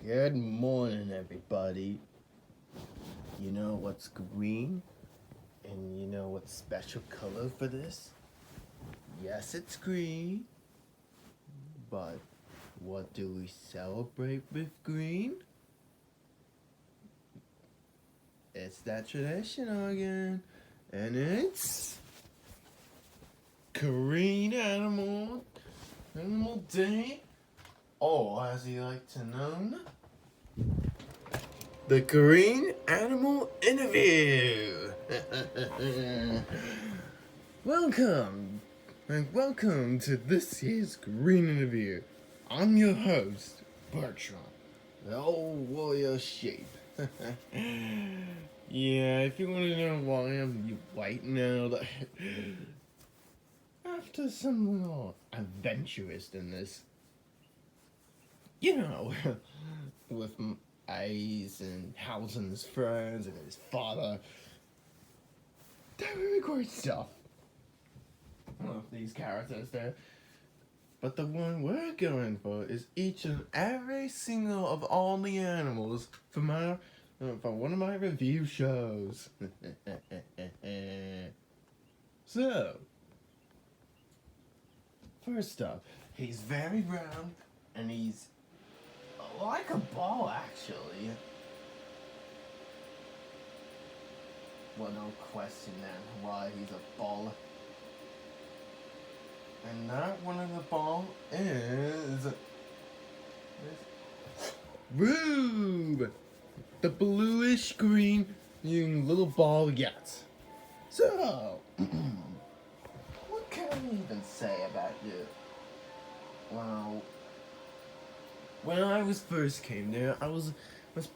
Good morning, everybody. You know what's green? And you know what's special color for this? Yes, it's green. But what do we celebrate with green? It's that tradition again. And it's Green Animal Day. Or as you like to know, the Green Animal Interview. Welcome, and welcome to this year's Green Interview. I'm your host, Bertram, the old warrior sheep. Yeah, if you want to know why I'm white now, after some little adventurous in this, with Ace and Housen's friends and his father. They're really great stuff. I love these characters there. But the one we're going for is each and every single of all the animals from one of my review shows. So, first up, he's very brown and he's like a ball actually. Well, no question then why he's a ball. And that one of the ball is Rube, the bluish green little ball yet. So, what can I even say about you? Well, when I was first came there, I was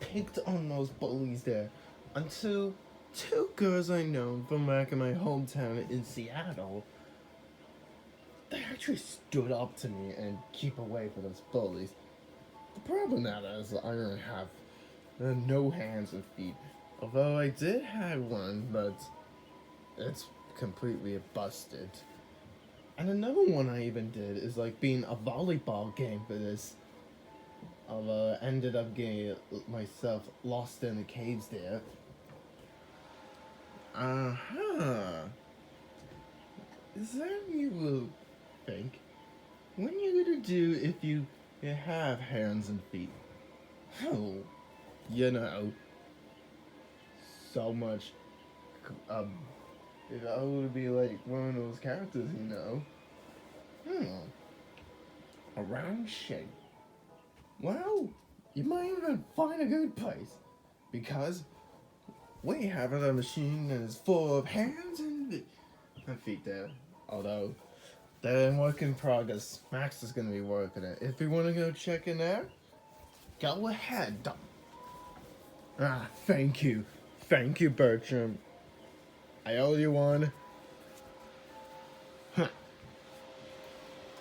picked on those bullies there until two girls I know from back in my hometown in Seattle, they actually stood up to me and keep away from those bullies. The problem now is I don't have no hands and feet. Although I did have one, but it's completely busted. And another one I even did is like being a volleyball game for this. Although I ended up getting myself lost in the caves there. Is that you will think? What are you gonna do if you have hands and feet? Oh, you know, so much. If I would be like one of those characters, a round shape. Well, you might even find a good place because we have a machine that is full of hands and feet there. Although they're in work in progress. Max is gonna be working it. If you wanna go check it out, go ahead. Thank you. Thank you, Bertram. I owe you one. Huh.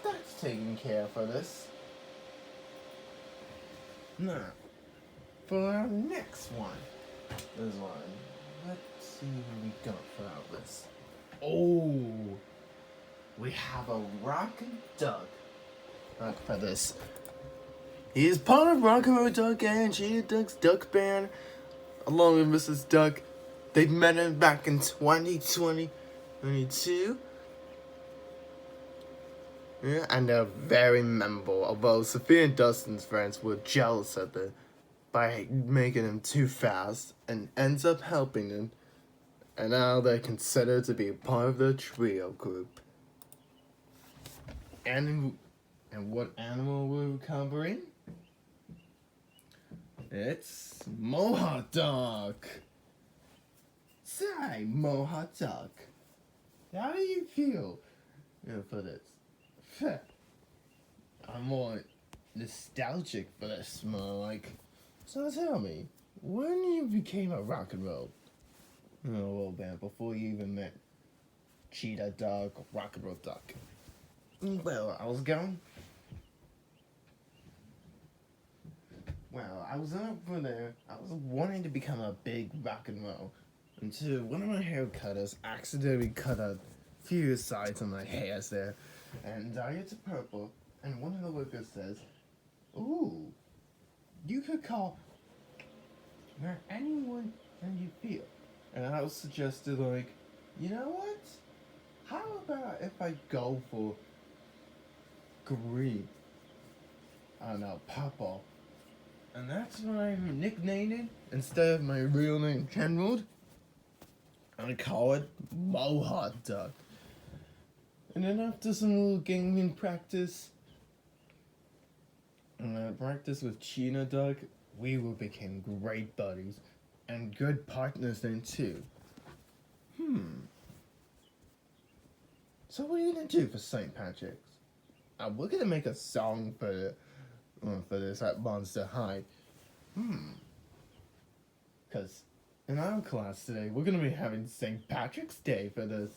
That's taken care for this. Now, for our next one. This one. Let's see what we got for our list. Oh, we have a rockin' duck. Look for this. He is part of Rockin' Duck and Cheetah Duck's Duck Band, along with Mrs. Duck. They met him back in 2022. Yeah, and they're very memorable, although Sophia and Dustin's friends were jealous of it by making him too fast and ends up helping him. And now they're considered to be part of the trio group. And what animal we're covering? It's Mohawk Duck. Say, Mohawk Duck, how do you feel for this? I'm more nostalgic for this, more like. So tell me, when you became a rock and roll band before you even met Cheetah Duck or Rock and Roll Duck? Well, I was over there. I was wanting to become a big rock and roll until one of my hair cutters accidentally cut a few sides of my hairs there and dyed it to purple. And one of the workers says, "Ooh, you could call where anyone and you feel. And I was suggested, like, you know what? How about if I go for green? I don't know, purple. And that's what I nicknamed it. Instead of my real name, Kenwood, I call it Mohawk Duck. And then after some little gaming practice, and I practiced with Chino Duck, we became great buddies. And good partners then too. So what are you gonna do for St. Patrick's? We're gonna make a song for this at Monster High. Cause in our class today, we're gonna be having St. Patrick's Day for this.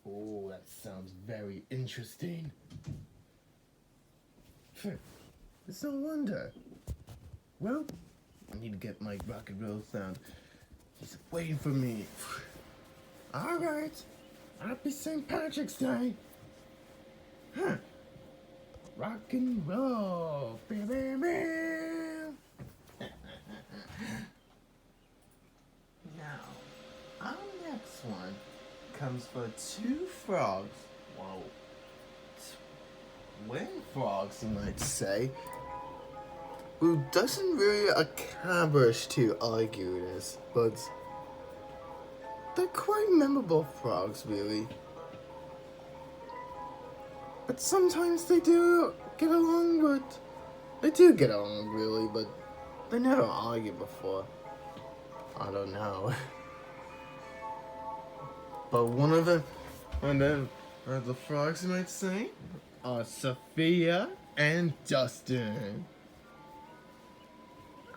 Oh, that sounds very interesting. It's no wonder. Well, I need to get my rock and roll sound. He's waiting for me. Alright. Happy St. Patrick's Day. Rock and roll. Now, our next one comes for two frogs. Whoa. Twin frogs, you might say. Who doesn't really accomplish to argue this, but they're quite memorable frogs, really. But sometimes they do get along, really, but they never argue before. I don't know. But one of them, and then the frogs, you might say, are Sophia and Dustin.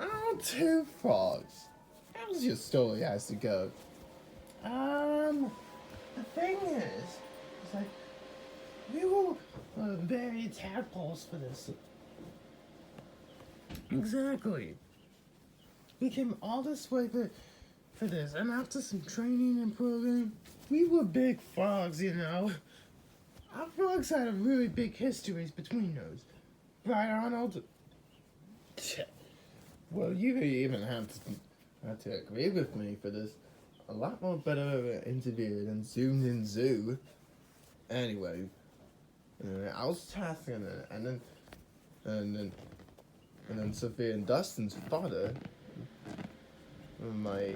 Oh, two frogs. How does your story has to go? The thing is like, we were very tadpoles for this. Exactly. We came all this way for this, and after some training and programming, we were big frogs, you know. Our frogs had a really big histories between those. Right, Arnold? Well, you even have to agree with me for this. A lot more better interview than Zoomed in Zoo. Anyway, I was tasking it, and then Sophia and Dustin's father, my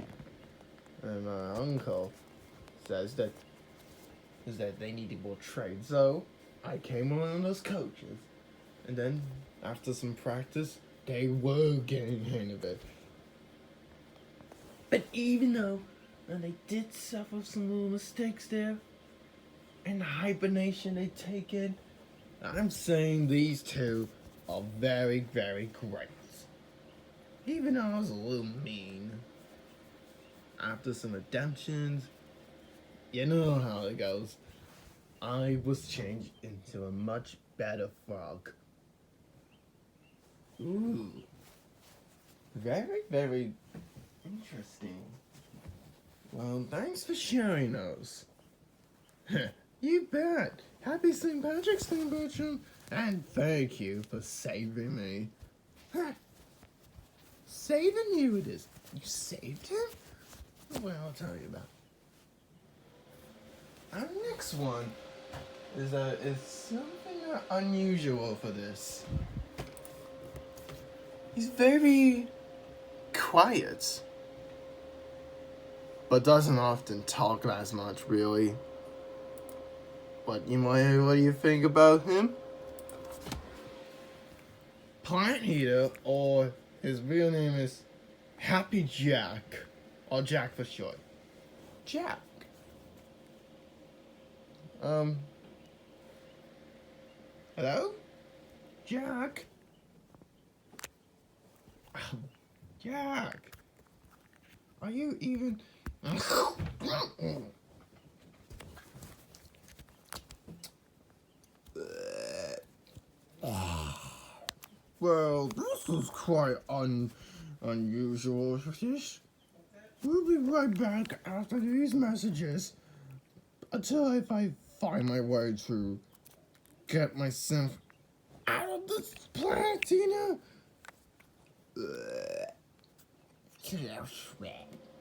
uncle, says that they needed more trade. So I came along as coaches, and then after some practice, they were getting the hang of it. But even though they did suffer some little mistakes there, and the hibernation they taken, I'm saying these two are very, very great. Even though I was a little mean. After some redemptions, you know how it goes. I was changed into a much better frog. Ooh. Very, very interesting. Well, thanks for sharing those. You bet. Happy St. Patrick's Day, Bertram. And thank you for saving me. Saving you it is. You saved him? Well, I'll tell you about it. Our next one is something unusual for this. He's very quiet, but doesn't often talk as much, really. But what do you think about him? Plant Eater, or his real name is Happy Jack, or Jack for short. Jack. Hello? Jack? Jack? Are you even... Well, this is quite unusual. We'll be right back after these messages. Until if I find my way to get myself out of this planet, you know? close friend.